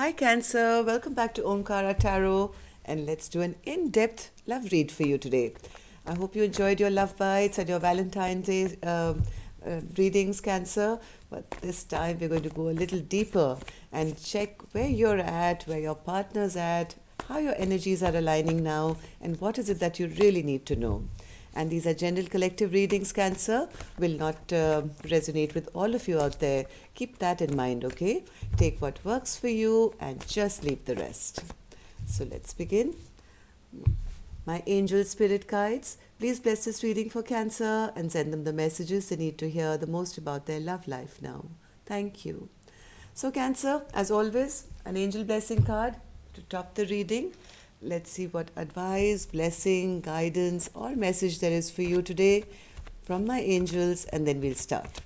Hi, Cancer. Welcome back to Omkara Tarot, and let's do an in depth love read for you today. I hope you enjoyed your love bites and your Valentine's Day readings, Cancer. But this time we're going to go a little deeper and check where you're at, where your partner's at, how your energies are aligning now, and what is it that you really need to know. And these are general collective readings, Cancer, will not resonate with all of you out there. Keep that in mind, okay? Take what works for you and just leave the rest. So let's begin. My angel spirit guides, please bless this reading for Cancer and send them the messages they need to hear the most about their love life now. Thank you. So, Cancer, as always, an angel blessing card to top the reading. Let's see what advice, blessing, guidance, or message there is for you today from my angels, and then we'll start.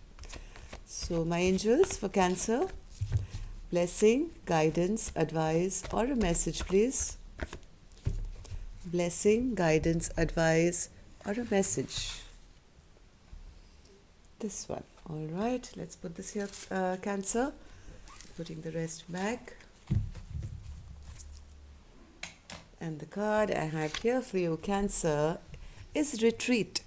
So, my angels for Cancer, blessing, guidance, advice, or a message, please. Blessing, guidance, advice, or a message. This one. All right, let's put this here, Cancer. Putting the rest back. And the card I have here for you, Cancer, is retreat.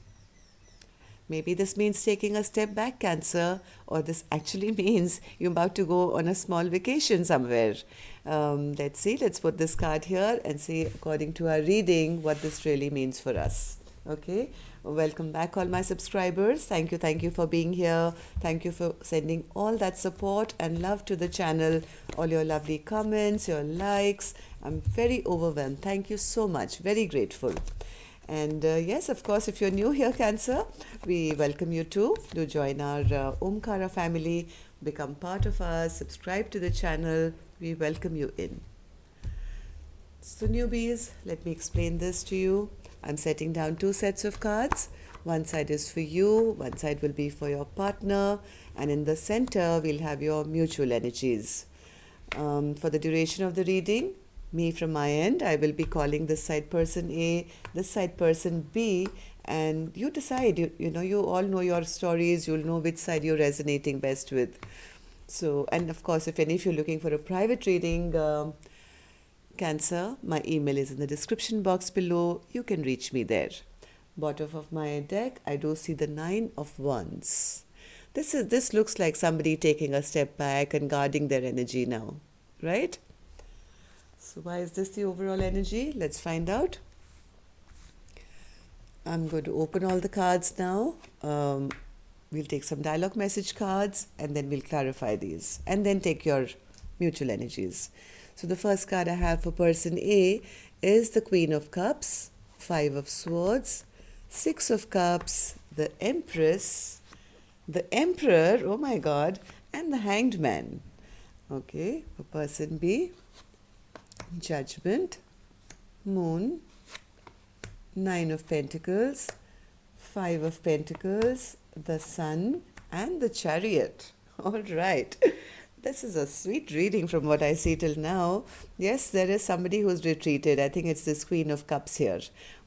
Maybe this means taking a step back, Cancer, or this actually means you're about to go on a small vacation somewhere. Let's see, let's put this card here and see, according to our reading, what this really means for us. Okay, welcome back, all my subscribers. Thank you for being here. Thank you for sending all that support and love to the channel, all your lovely comments, your likes. I'm very overwhelmed. Thank you so much. Very grateful. And yes, of course, if you're new here, Cancer, we welcome you too. Do join our Omkara family, become part of us, subscribe to the channel. We welcome you in. So, newbies, let me explain this to you. I'm setting down two sets of cards. One side is for you, one side will be for your partner, and in the center, we'll have your mutual energies. For the duration of the reading, me from my end, I will be calling this side person A, this side person B, and you decide. You all know your stories, you'll know which side you're resonating best with. So, and of course, if any of you are looking for a private reading, Cancer, my email is in the description box below. You can reach me there. Bottom of my deck, I do see the 9 of Wands. This looks like somebody taking a step back and guarding their energy now, right? So why is this the overall energy? Let's find out. I'm going to open all the cards now. We'll take some dialogue message cards and then we'll clarify these and then take your mutual energies. So the first card I have for person A is the Queen of Cups, 5 of Swords, 6 of Cups, the Empress, the Emperor, oh my God, and the Hanged Man. Okay, for person B, Judgment, Moon, 9 of Pentacles, 5 of Pentacles, the Sun, and the Chariot. All right. This is a sweet reading from what I see till now. Yes, there is somebody who's retreated. I think it's this Queen of Cups here,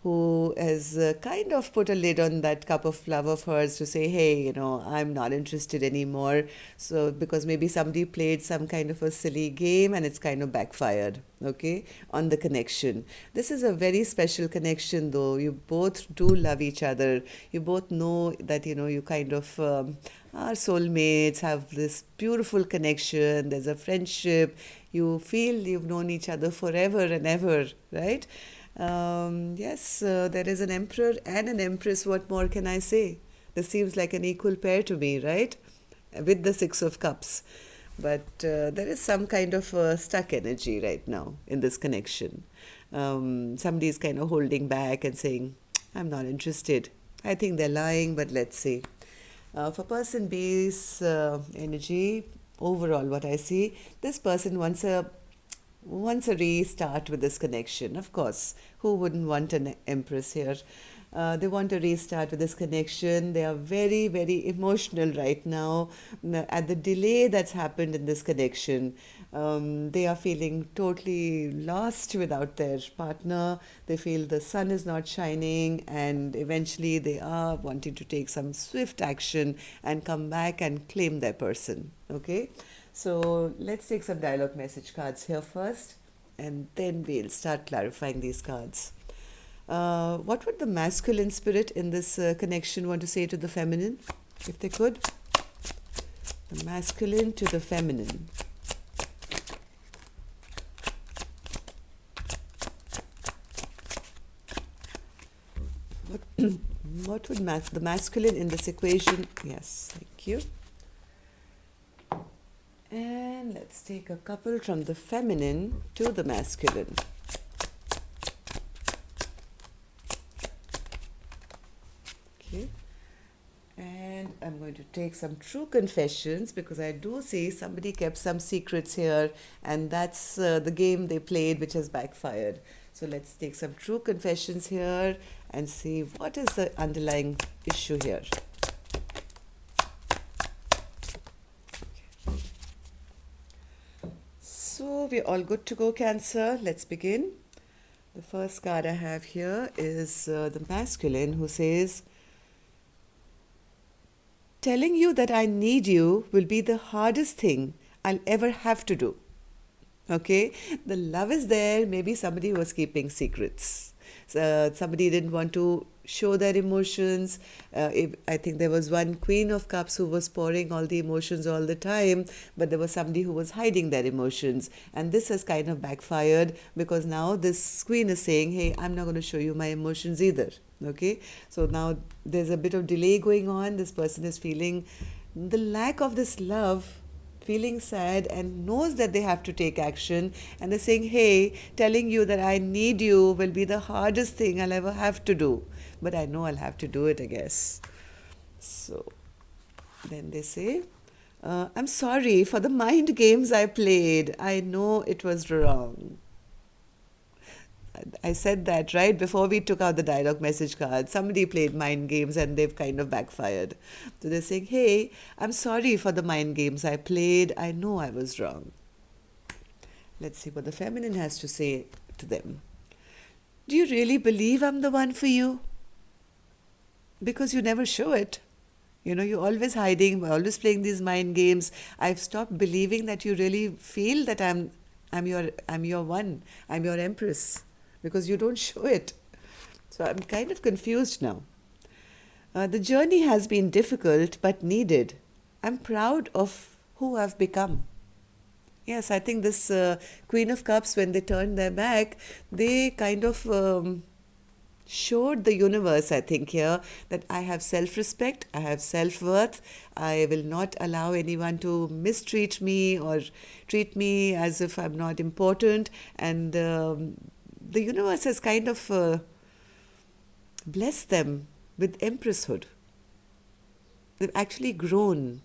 who has kind of put a lid on that cup of love of hers to say, hey, I'm not interested anymore. So, because maybe somebody played some kind of a silly game and it's kind of backfired, okay, on the connection. This is a very special connection, though. You both do love each other. You both know that, you kind of are soulmates, have this beautiful connection. There's a friendship. You feel you've known each other forever and ever, right? Yes, there is an Emperor and an Empress. What more can I say? This seems like an equal pair to me, right? With the 6 of Cups. But there is some kind of stuck energy right now in this connection. Somebody is kind of holding back and saying, I'm not interested. I think they're lying, but let's see. For person B's energy, overall what I see, this person wants a restart with this connection. Of course, who wouldn't want an Empress here? They want a restart with this connection. They are very, very emotional right now at the delay that's happened in this connection. They are feeling totally lost without their partner. They feel the sun is not shining, and eventually they are wanting to take some swift action and come back and claim their person. Okay? So let's take some dialogue message cards here first, and then we'll start clarifying these cards. What would the masculine spirit in this connection want to say to the feminine, if they could? The masculine to the feminine. What, what would the masculine in this equation? Yes, thank you. And let's take a couple from the feminine to the masculine. Okay. And I'm going to take some true confessions, because I do see somebody kept some secrets here, and that's the game they played which has backfired. So let's take some true confessions here and see what is the underlying issue here. So we're all good to go, Cancer. Let's begin. The first card I have here is the masculine, who says, telling you that I need you will be the hardest thing I'll ever have to do. Okay, the love is there. Maybe somebody was keeping secrets. Somebody didn't want to show their emotions. I think there was one Queen of Cups who was pouring all the emotions all the time, but there was somebody who was hiding their emotions. And this has kind of backfired, because now this Queen is saying, hey, I'm not going to show you my emotions either. Okay, so now there's a bit of delay going on. This person is feeling the lack of this love, feeling sad, and knows that they have to take action, and they're saying, hey, telling you that I need you will be the hardest thing I'll ever have to do, but I know I'll have to do it, I guess. So then they say, I'm sorry for the mind games I played. I know it was wrong. I said that right before we took out the dialogue message card. Somebody played mind games and they've kind of backfired. So they're saying, hey, I'm sorry for the mind games I played. I know I was wrong. Let's see what the feminine has to say to them. Do you really believe I'm the one for you? Because you never show it. You know, you're always hiding, always playing these mind games. I've stopped believing that you really feel that I'm your one. I'm your empress. Because you don't show it. So I'm kind of confused now. The journey has been difficult but needed. I'm proud of who I've become. Yes, I think this Queen of Cups, when they turned their back, they kind of showed the universe, I think, here, that I have self-respect, I have self-worth, I will not allow anyone to mistreat me or treat me as if I'm not important, and the universe has kind of blessed them with empresshood. They've actually grown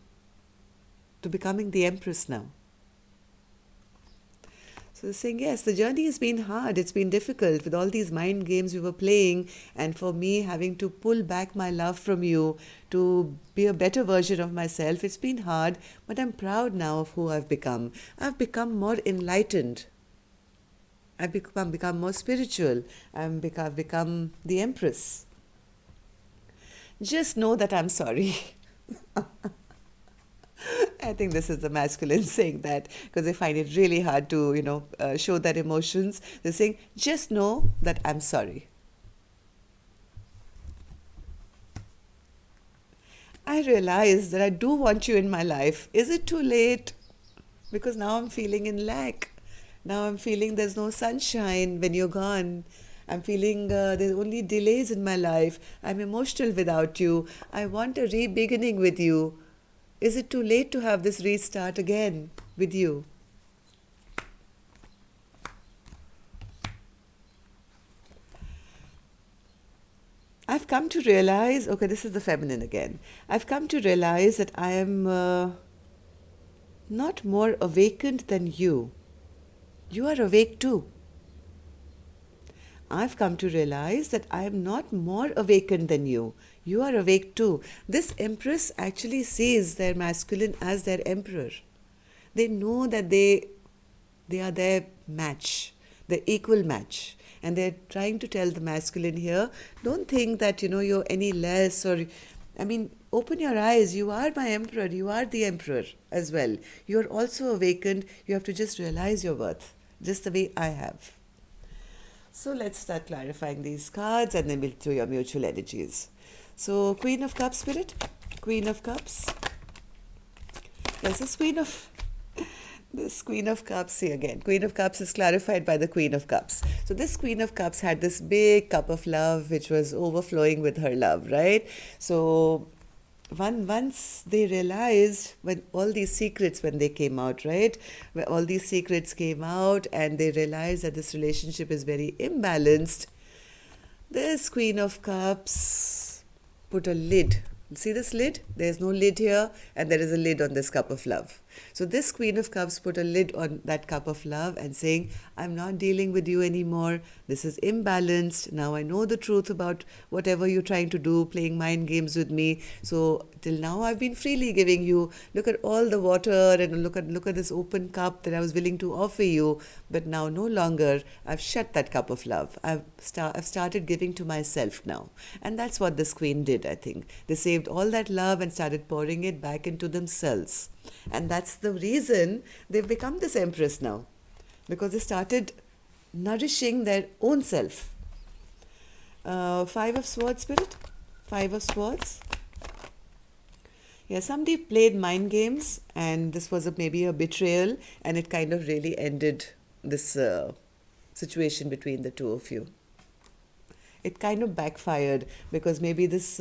to becoming the empress now. So they're saying, yes, the journey has been hard. It's been difficult with all these mind games we were playing, and for me having to pull back my love from you to be a better version of myself. It's been hard, but I'm proud now of who I've become. I've become more enlightened. I've become more spiritual. I've become the empress. Just know that I'm sorry. I think this is the masculine saying that, because they find it really hard to, show their emotions. They're saying, just know that I'm sorry. I realize that I do want you in my life. Is it too late? Because now I'm feeling in lack. Now I'm feeling there's no sunshine when you're gone. I'm feeling there's only delays in my life. I'm emotional without you. I want a re-beginning with you. Is it too late to have this restart again with you? I've come to realize, okay, this is the feminine again. I've come to realize that I am not more awakened than you. You are awake too. I've come to realize that I am not more awakened than you. You are awake too. This empress actually sees their masculine as their emperor. They know that they are their match, the equal match. And they're trying to tell the masculine here, don't think that, you're any less, or I mean, open your eyes. You are my emperor. You are the emperor as well. You are also awakened. You have to just realize your worth, just the way I have. So let's start clarifying these cards and then we'll do your mutual energies. So, Queen of Cups, Spirit. Queen of Cups. Yes, this Queen of Cups, see again, Queen of Cups is clarified by the Queen of Cups. So this Queen of Cups had this big cup of love which was overflowing with her love, right? So once they realized, when all these secrets, when they came out, right, where all these secrets came out and they realized that this relationship is very imbalanced, this Queen of Cups put a lid. See this lid? There's no lid here, and there is a lid on this cup of love. So this Queen of Cups put a lid on that cup of love and saying, I'm not dealing with you anymore. This is imbalanced. Now I know the truth about whatever you're trying to do, playing mind games with me. So till now I've been freely giving you. Look at all the water and look at this open cup that I was willing to offer you. But now no longer. I've shut that cup of love. I've started giving to myself now. And that's what this Queen did, I think. They saved all that love and started pouring it back into themselves. And that's the reason they've become this empress now, because they started nourishing their own self. Five of Swords, Spirit. Five of Swords. Yeah, somebody played mind games and this was maybe a betrayal, and it kind of really ended this situation between the two of you. It kind of backfired because maybe this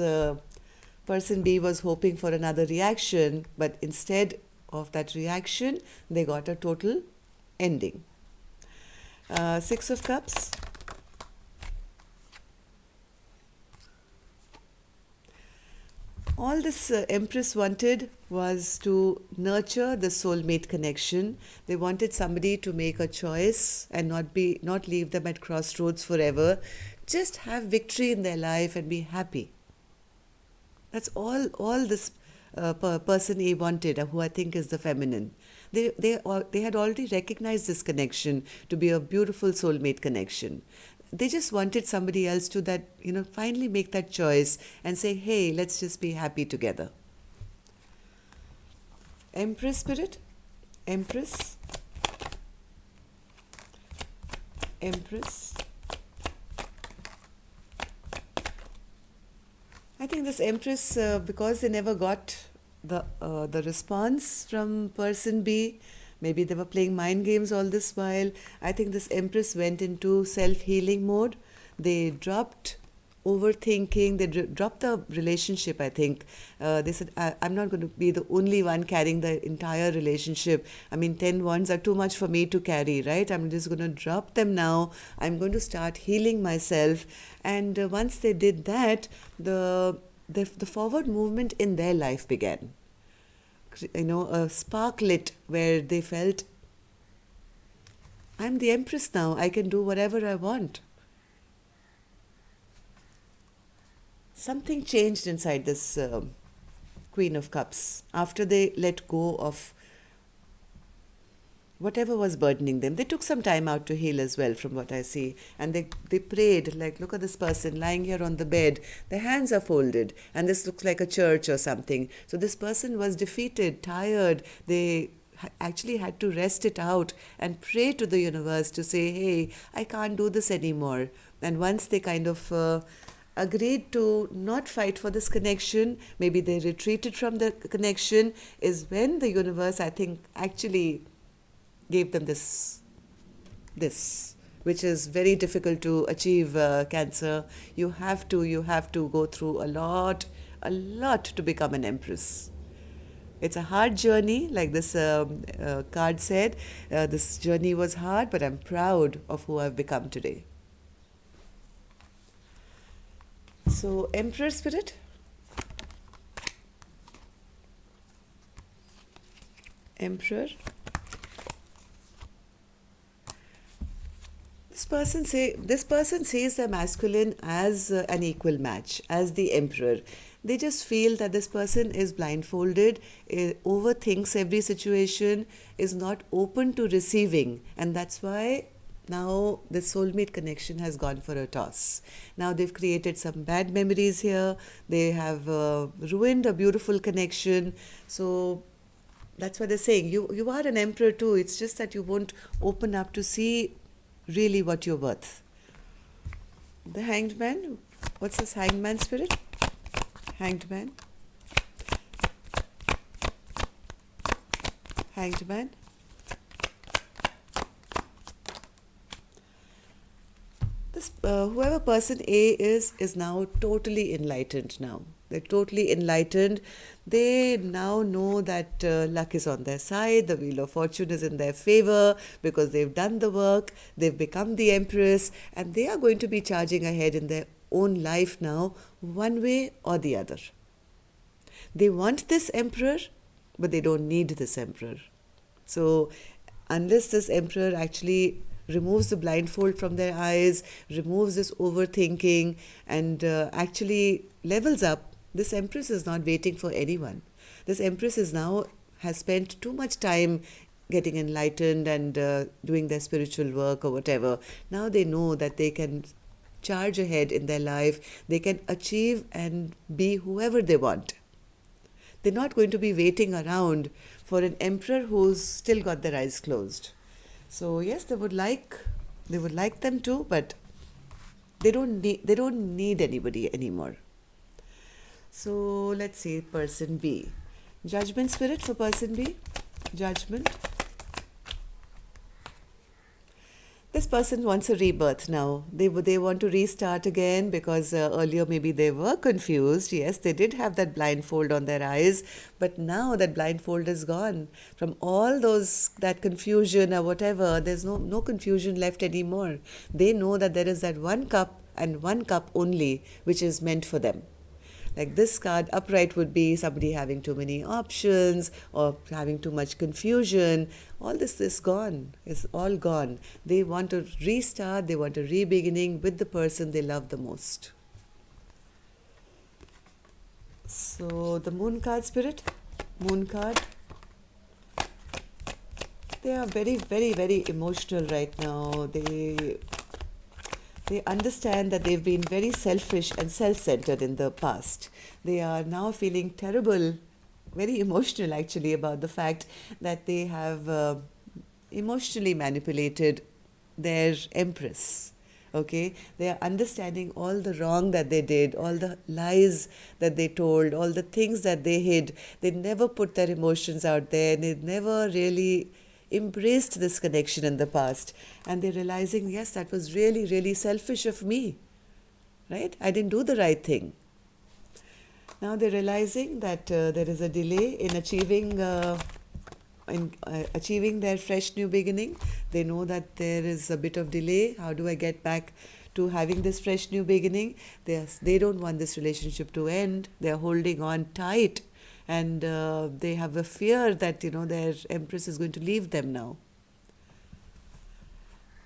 person B was hoping for another reaction, but instead of that reaction, they got a total ending. Six of Cups. All this Empress wanted was to nurture the soulmate connection. They wanted somebody to make a choice and not leave them at crossroads forever. Just have victory in their life and be happy. That's all this person A wanted, who I think is the feminine. They had already recognized this connection to be a beautiful soulmate connection. They just wanted somebody else to finally make that choice and say, hey, let's just be happy together. Empress, Spirit. Empress. Empress. I think this Empress, because they never got the response from person B, maybe they were playing mind games all this while. I think this Empress went into self-healing mode. They dropped overthinking. They dropped the relationship, I think. They said, I'm not going to be the only one carrying the entire relationship. I mean, 10 wands are too much for me to carry, right? I'm just going to drop them now. I'm going to start healing myself. And once they did that, the forward movement in their life began. A spark lit where they felt, I'm the Empress now. I can do whatever I want. Something changed inside this Queen of Cups after they let go of whatever was burdening them. They took some time out to heal as well, from what I see. And they prayed, like, look at this person lying here on the bed. Their hands are folded. And this looks like a church or something. So this person was defeated, tired. They actually had to rest it out and pray to the universe to say, hey, I can't do this anymore. And once they kind of agreed to not fight for this connection, maybe they retreated from the connection, is when the universe, I think, actually gave them this, which is very difficult to achieve, Cancer. You have to go through a lot to become an Empress. It's a hard journey, like this card said. This journey was hard, but I'm proud of who I've become today. So, Emperor, Spirit. Emperor. This person sees the masculine as an equal match, as the Emperor. They just feel that this person is blindfolded, overthinks every situation, is not open to receiving, and that's why now the soulmate connection has gone for a toss. Now they've created some bad memories here. They have ruined a beautiful connection. So that's what they're saying. You are an emperor too. It's just that you won't open up to see really what you're worth. The hanged man. What's this hanged man spirit? Hanged man. Hanged man. This whoever person A is now totally enlightened now. They're totally enlightened. They now know that luck is on their side, the wheel of fortune is in their favor because they've done the work, they've become the empress, and they are going to be charging ahead in their own life now, one way or the other. They want this emperor, but they don't need this emperor. So, unless this emperor actually removes the blindfold from their eyes, removes this overthinking, and actually levels up, this empress is not waiting for anyone. This empress is now has spent too much time getting enlightened and doing their spiritual work or whatever. Now they know that they can charge ahead in their life. They can achieve and be whoever they want. They're not going to be waiting around for an emperor who's still got their eyes closed. So yes, they would like them too, but they don't need anybody anymore. So let's see, person B. Judgment spirit for person B. Judgment. This person wants a rebirth now. They want to restart again because earlier maybe they were confused. Yes, they did have that blindfold on their eyes, but now that blindfold is gone. From all that confusion or whatever, there's no confusion left anymore. They know that there is that one cup and one cup only which is meant for them. Like this card, upright would be somebody having too many options or having too much confusion. All this is gone. It's all gone. They want to restart. They want a re-beginning with the person they love the most. So the moon card spirit, moon card. They are very, very, very emotional right now. They understand that they've been very selfish and self-centered in the past. They are now feeling terrible, very emotional actually, about the fact that they have emotionally manipulated their empress. Okay, they are understanding all the wrong that they did, all the lies that they told, all the things that they hid. They never put their emotions out there. They never really embraced this connection in the past, and they're realizing, yes, that was really, really selfish of me, right? I didn't do the right thing. Now they're realizing that there is a delay in achieving their fresh new beginning. They know that there is a bit of delay. How do I get back to having this fresh new beginning? They don't want this relationship to end. They're holding on tight. And they have a fear that, their empress is going to leave them now.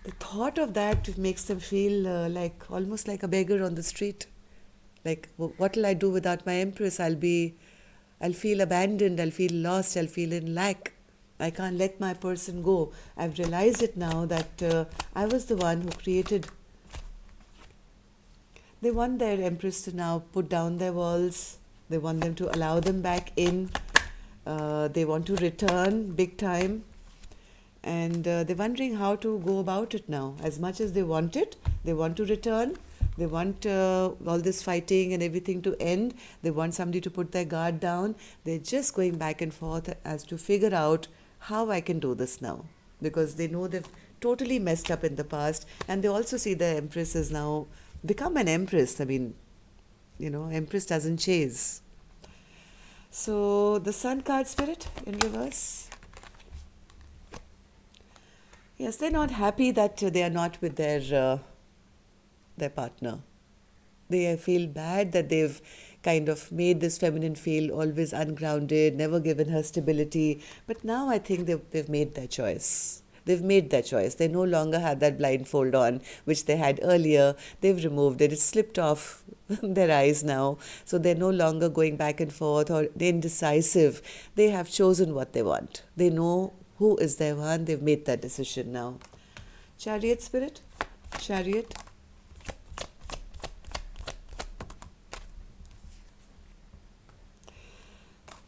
The thought of that makes them feel almost like a beggar on the street. Like, what will I do without my empress? I'll feel abandoned, I'll feel lost, I'll feel in lack. I can't let my person go. I've realized it now that I was the one who created. They want their empress to now put down their walls. They want them to allow them back in. They want to return big time. And they're wondering how to go about it now. As much as they want it, they want to return. They want all this fighting and everything to end. They want somebody to put their guard down. They're just going back and forth as to figure out how I can do this now. Because they know they've totally messed up in the past. And they also see the empress has now become an empress. I mean, empress doesn't chase. So the sun card spirit in reverse. Yes, they're not happy that they are not with their partner. They feel bad that they've kind of made this feminine feel always ungrounded, never given her stability. But now I think they've made their choice. They've made their choice. They no longer have that blindfold on, which they had earlier. They've removed it. It's slipped off their eyes now. So they're no longer going back and forth or indecisive. They have chosen what they want. They know who is their one. They've made that decision now. Chariot spirit, chariot.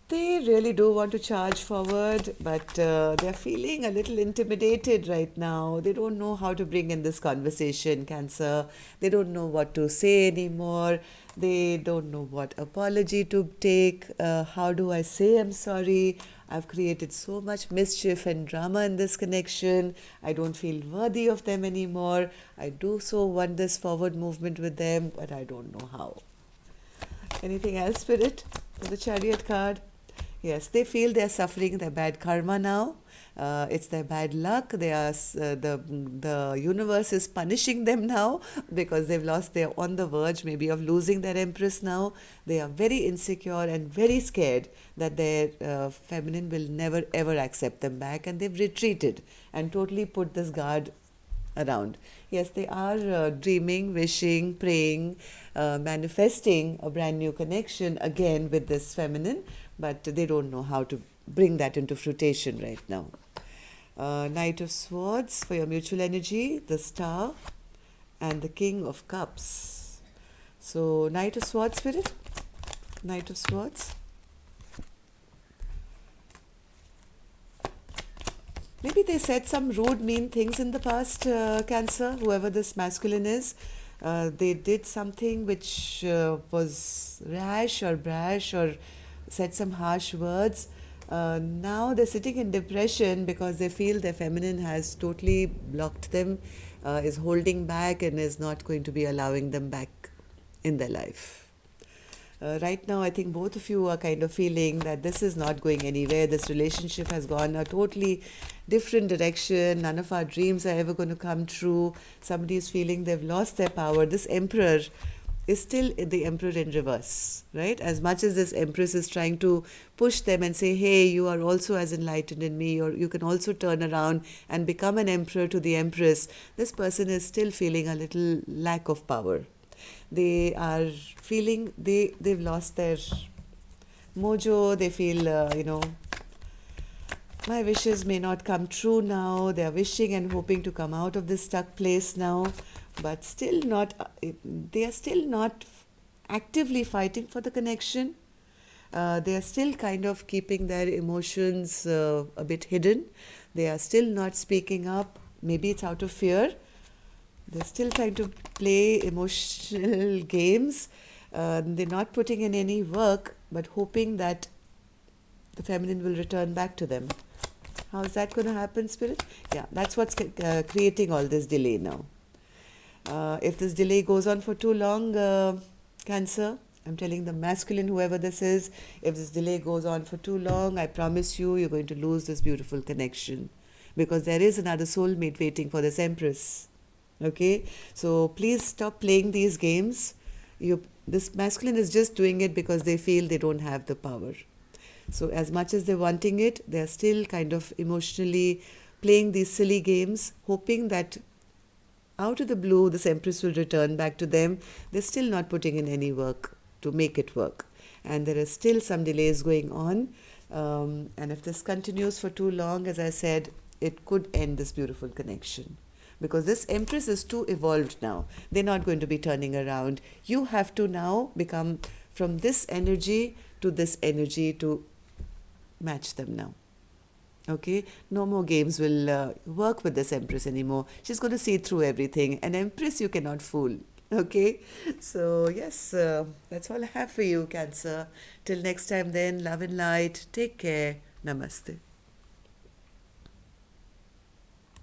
They really do want to charge forward, but they're feeling a little intimidated right now. They don't know how to bring in this conversation, Cancer. They don't know what to say anymore. They don't know what apology to take. How do I say I'm sorry? I've created so much mischief and drama in this connection. I don't feel worthy of them anymore. I do so want this forward movement with them, but I don't know how. Anything else, Spirit, for the Chariot card? Yes, they feel they're suffering their bad karma now. It's their bad luck. They are the universe is punishing them now because they've lost. They're on the verge maybe of losing their empress now. They are very insecure and very scared that their feminine will never ever accept them back, and they've retreated and totally put this guard around. Yes, they are dreaming, wishing, praying, manifesting a brand new connection again with this feminine, but they don't know how to bring that into fruition right now. Knight of Swords for your mutual energy, the Star, and the King of Cups. So, Knight of Swords, Spirit, Knight of Swords. Maybe they said some rude, mean things in the past, Cancer, whoever this masculine is. They did something which was rash or brash or said some harsh words. Now they're sitting in depression because they feel their feminine has totally blocked them, is holding back, and is not going to be allowing them back in their life. Right now, I think both of you are kind of feeling that this is not going anywhere. This relationship has gone a totally different direction. None of our dreams are ever going to come true. Somebody is feeling they've lost their power. This emperor is still the emperor in reverse, right? As much as this empress is trying to push them and say, hey, you are also as enlightened in me, or you can also turn around and become an emperor to the empress, this person is still feeling a little lack of power. They are feeling they've lost their mojo. They feel, my wishes may not come true now. They are wishing and hoping to come out of this stuck place now, but still not, they are still not actively fighting for the connection. They are still kind of keeping their emotions a bit hidden. They are still not speaking up. Maybe it's out of fear. They're still trying to play emotional games. They're not putting in any work, but hoping that the feminine will return back to them. How is that going to happen, Spirit? Yeah, that's what's creating all this delay now. If this delay goes on for too long, Cancer, I'm telling the masculine, whoever this is, if this delay goes on for too long, I promise you, you're going to lose this beautiful connection. Because there is another soulmate waiting for this empress. Okay, so please stop playing these games. This masculine is just doing it because they feel they don't have the power. So as much as they're wanting it, they're still kind of emotionally playing these silly games, hoping that out of the blue, this empress will return back to them. They're still not putting in any work to make it work. And there are still some delays going on. And if this continues for too long, as I said, it could end this beautiful connection. Because this empress is too evolved now. They're not going to be turning around. You have to now become from this energy to match them now. Okay? No more games will work with this empress anymore. She's going to see through everything. An empress you cannot fool. Okay? So, yes, that's all I have for you, Cancer. Till next time then, love and light. Take care. Namaste.